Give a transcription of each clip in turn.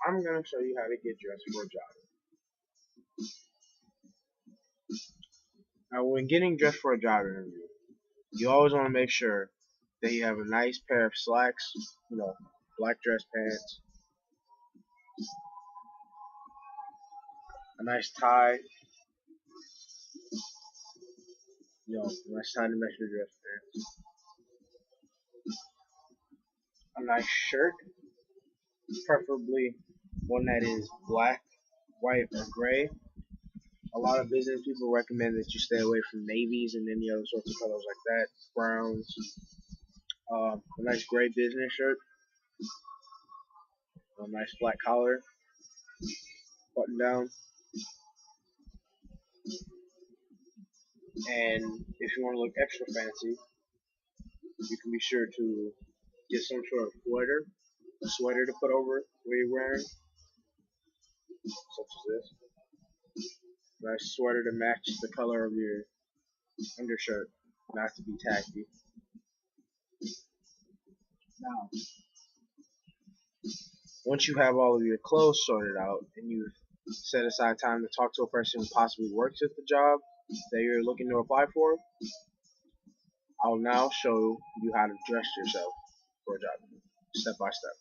I'm gonna show you how to get dressed for a job. Now, when getting dressed for a job interview, you always want to make sure that you have a nice pair of slacks, black dress pants, a nice tie, a nice tie to match your dress pants, a nice shirt, preferably one that is black, white, or gray. A lot of business people recommend that you stay away from navies and any other sorts of colors like that, browns. A nice gray business shirt, a nice flat collar, button down, and if you want to look extra fancy, you can be sure to get some sort of sweater to put over what you're wearing, such as this. Nice sweater to match the color of your undershirt, not to be tacky. Now, once you have all of your clothes sorted out and you've set aside time to talk to a person who possibly works at the job that you're looking to apply for, I'll now show you how to dress yourself for a job, step by step.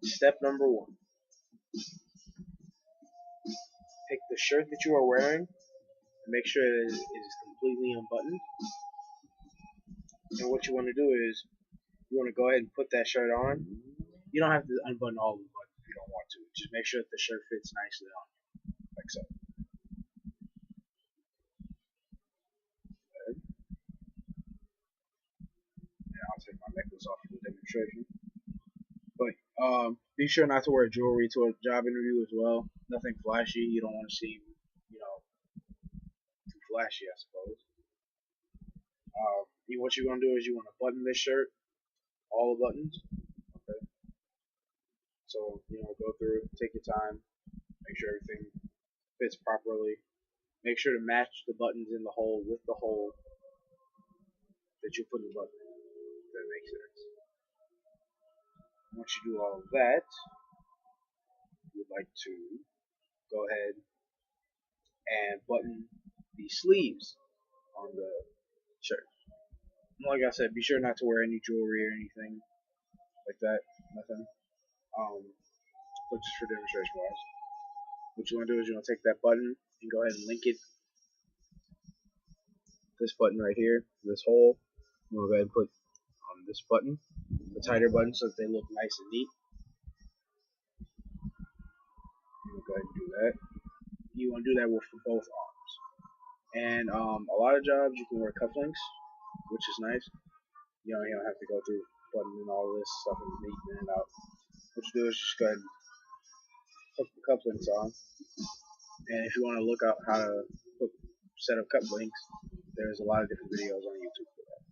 Step number 1. Pick the shirt that you are wearing and make sure that it is completely unbuttoned. And what you want to do is you want to go ahead and put that shirt on. You don't have to unbutton all the buttons if you don't want to. Just make sure that the shirt fits nicely on you, like so. And I'll take my necklace off for the demonstration. But be sure not to wear jewelry to a job interview as well. Nothing flashy. You don't want to seem, too flashy, I suppose. What you're gonna do is you want to button this shirt, all the buttons. Okay. So go through, take your time, make sure everything fits properly. Make sure to match the buttons in the hole with the hole that you put the button in. If that makes sense. Once you do all of that, you would like to go ahead and button the sleeves on the shirt. And like I said, be sure not to wear any jewelry or anything like that. Nothing. But just for demonstration wise. What you want to do is you want to take that button and go ahead and link it. This button right here, this hole. You want to go ahead and put on this button, the tighter button, so that they look nice and neat. You want to go ahead and do that. You want to do that for both arms. And a lot of jobs you can wear cufflinks, which is nice. You don't have to go through buttoning all this stuff and neatening it out. What you do is just go ahead and hook the cufflinks on. And if you want to look up how to set up cufflinks, there's a lot of different videos on YouTube for that.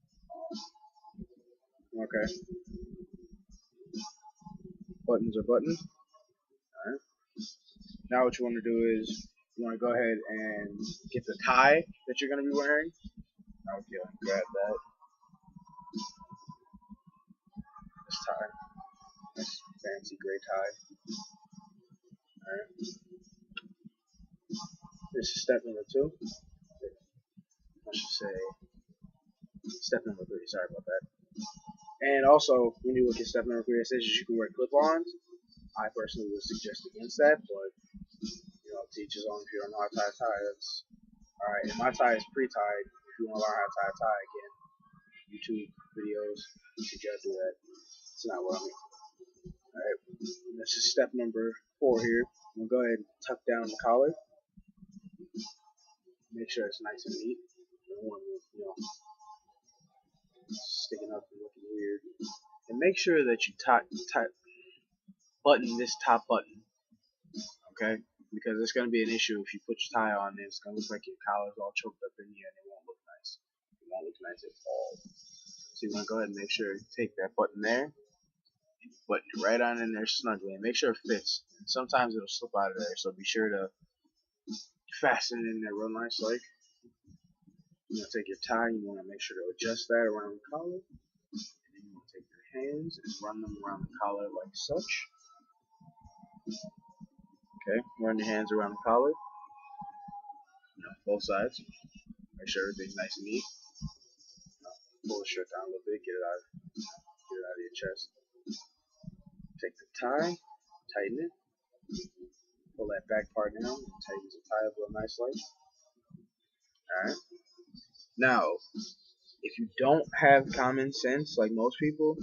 Okay. Buttons are buttoned. Alright. Now what you want to do is you want to go ahead and get the tie that you're going to be wearing. Okay, grab that. This tie. This fancy gray tie. Alright. This is step number 2. I should say step number 3. Sorry about that. And also, when you look at step number 3, it says you can wear clip-ons. I personally would suggest against that, but to each his own. If you don't know how to tie a tie, that's alright. And my tie is pre-tied. If you want to learn how to tie a tie, again, YouTube videos, you gotta do that. It's not what I mean. Alright, this is step number 4 here. I'm gonna go ahead and tuck down the collar. Make sure it's nice and neat. You don't want it, sticking up and looking weird. And make sure that you button this top button. Okay? Because it's going to be an issue if you put your tie on and it's going to look like your collar's all choked up in here and it won't look nice. It won't look nice at all. So you want to go ahead and make sure you take that button there, button it right on in there snugly, and make sure it fits. And sometimes it'll slip out of there, so be sure to fasten it in there real nice like. You want to take your tie, you want to make sure to adjust that around the collar. And then you want to take your hand hands is run them around the collar like such. Okay, run your hands around the collar, both sides. Make sure everything's nice and neat. Pull the shirt down a little bit, get it out of your chest. Take the tie, tighten it. Pull that back part down, tighten the tie up real nice like. Alright. Now, if you don't have common sense like most people,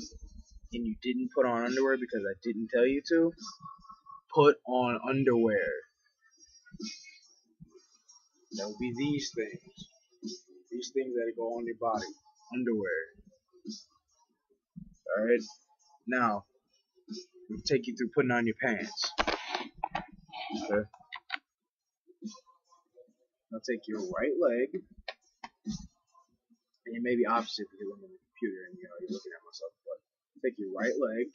and you didn't put on underwear because I didn't tell you to, put on underwear. That would be these things. These things that go on your body. Underwear. Alright? Now, I'm going to take you through putting on your pants. Okay? I'll take your right leg, and it may be opposite because I'm on the computer and you're looking at myself, but take your right leg,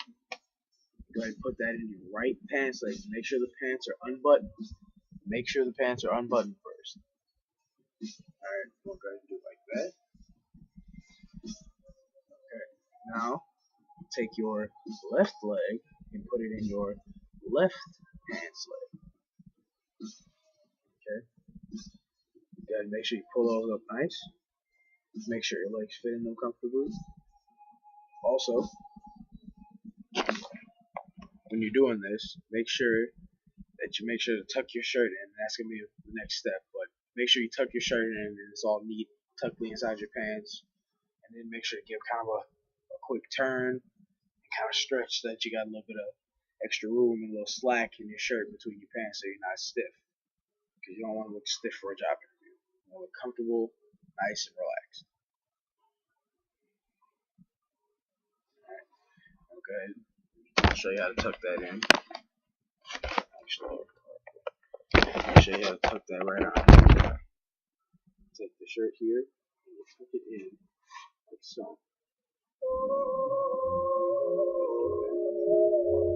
go ahead and put that in your right pants leg. Make sure the pants are unbuttoned. Make sure the pants are unbuttoned first. Alright, we'll go ahead and do it like that. Okay, now take your left leg and put it in your left pants leg. Okay? You gotta make sure you pull those up nice. Make sure your legs fit in them comfortably. Also, when you're doing this, make sure to tuck your shirt in. That's gonna be the next step. But make sure you tuck your shirt in and it's all neat, tucked inside your pants, and then make sure to give kind of a quick turn and kind of stretch so that you got a little bit of extra room and a little slack in your shirt between your pants so you're not stiff. Because you don't want to look stiff for a job interview. You want to look comfortable, nice, and relaxed. Alright, okay. I'll show you how to tuck that in. Actually, I'll show you how to tuck that right on. Take the shirt here and you tuck it in like so.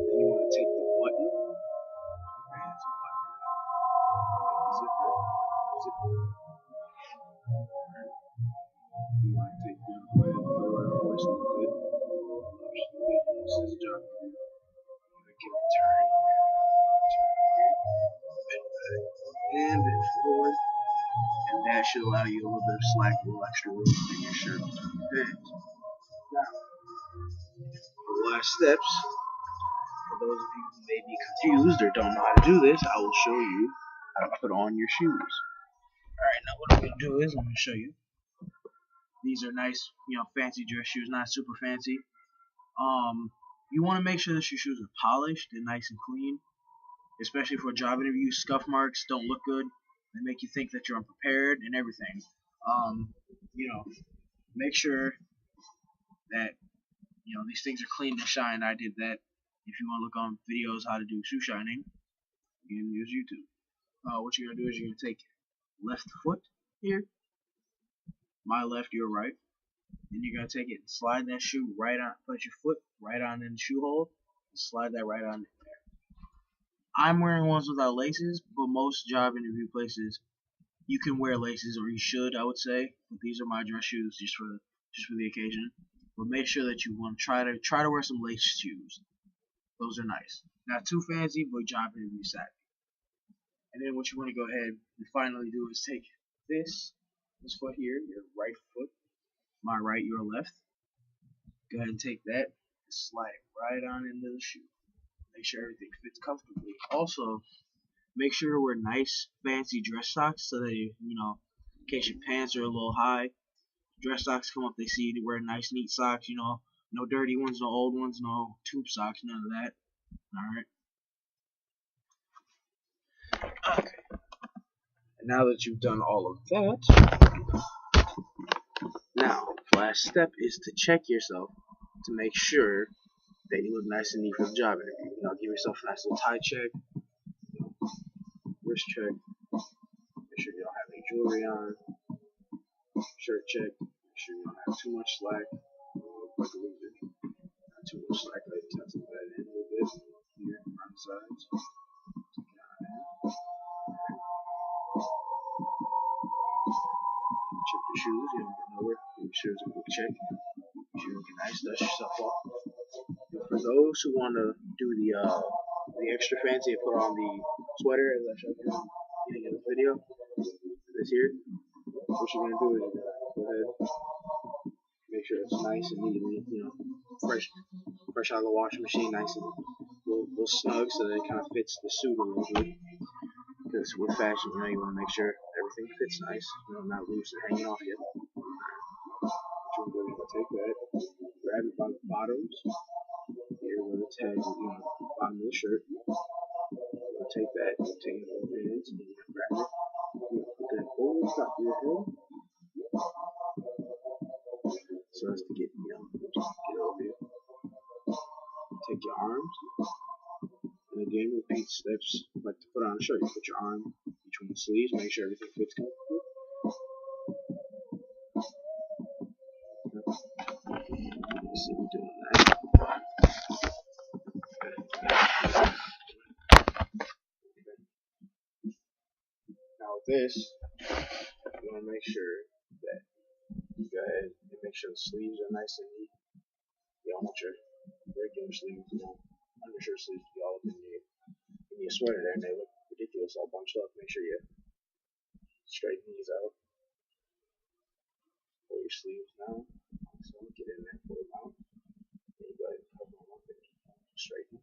Then you want to take the button, and it's a button. Take the zipper. You want to take the button, put it right on the waist a little bit. This is a job. Give it a turn here, and bend forward, and that should allow you a little bit of slack, a little extra room in your shirt and pants. Now, for the last steps, for those of you who may be confused or don't know how to do this, I will show you how to put on your shoes. Alright, now what I'm going to do is I'm going to show you. These are nice, fancy dress shoes, not super fancy. You want to make sure that your shoes are polished and nice and clean, especially for a job interview. Scuff marks don't look good. They make you think that you're unprepared and everything. Make sure that these things are clean and shine. I did that. If you want to look on videos how to do shoe shining, you can use YouTube. What you're gonna do is you're gonna take left foot here, my left, your right. Then you're going to take it and slide that shoe right on, put your foot right on in the shoe hole, and slide that right on in there. I'm wearing ones without laces, but most job interview places, you can wear laces, or you should, I would say. But these are my dress shoes just for the occasion. But make sure that you want to try to wear some lace shoes. Those are nice. Not too fancy, but job interview savvy. And then what you want to go ahead and finally do is take this foot here, your right foot, my right, your left. Go ahead and take that and slide it right on into the shoe. Make sure everything fits comfortably. Also, make sure to wear nice, fancy dress socks so that in case your pants are a little high, dress socks come up, they see you wear nice, neat socks. No dirty ones, no old ones, no tube socks, none of that. All right. Okay. And now that you've done all of that, now last step is to check yourself to make sure that you look nice and neat for the job interview. Give yourself a nice little tie check, wrist check, make sure you don't have any jewelry on, shirt check, make sure you don't have too much slack, like a loser. Not too much slack, like tuck that in a little bit here around the sides. Check your shoes, you don't get nowhere. Give your shoes a quick check. Make sure you're looking nice, dust yourself off. for those who want to do the extra fancy and put on the sweater, as I showed you in the beginning of the video, this here, what you're gonna do is go ahead, make sure it's nice and neatly, fresh out of the washing machine, nice and little snug, so that it kind of fits the suit a little bit. Because with fashion, you want to make sure everything fits nice, not loose and hanging off yet. What you're going to take that, grab it by the bottoms, here where the tag is, bottom of the shirt. Take that, take it over your hands, and grab it. Put that over the top of your head, so as to get over here. Take your arms, and again repeat steps like to put on a shirt. You put your arm between the sleeves, make sure everything fits comfortably. You see me doing that. Now with this, you want to make sure that you go ahead and make sure the sleeves are nice and neat. You don't want your regular sleeves, undershirt sleeves to be all up in your sweater there, and they look ridiculous all bunched up. Make sure you straighten these out. Pull your sleeves down. So get in there, pull them out. Then you go ahead and cover them up and straighten.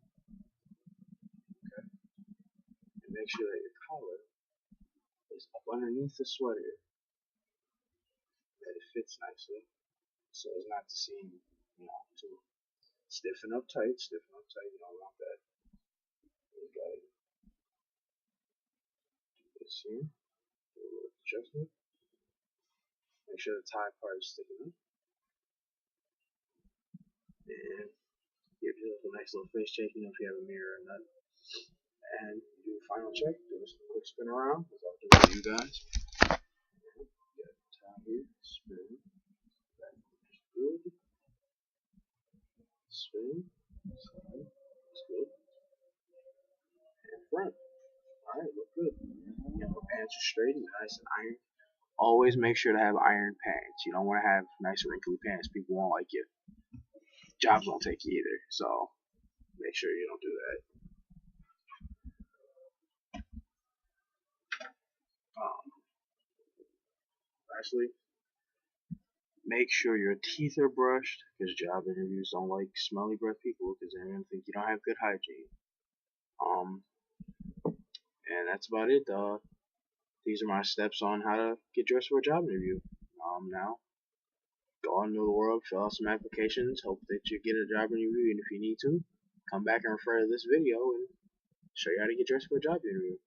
Okay. And make sure that your collar is up underneath the sweater, that it fits nicely, so as not to seem, too stiffen up tight. You don't want that. You go ahead and do this here. Do a little adjustment. Make sure the tie part is sticking up. And give yourself a nice little face check, if you have a mirror or not. And do a final check. Do a quick spin around, as I'll do for you guys. You got the tie here. Spin. Back is good. Spin. Side. That's good. And front. Alright, look good. The pants are straight and nice and ironed. Always make sure to have iron pants. You don't want to have nice wrinkly pants. People won't like you. Jobs won't take you either. So make sure you don't do that. Lastly, make sure your teeth are brushed, because job interviews don't like smelly breath people, because they're going to think you don't have good hygiene. And that's about it. These are my steps on how to get dressed for a job interview. Now, go out into the world, fill out some applications, hope that you get a job interview, and if you need to, come back and refer to this video and show you how to get dressed for a job interview.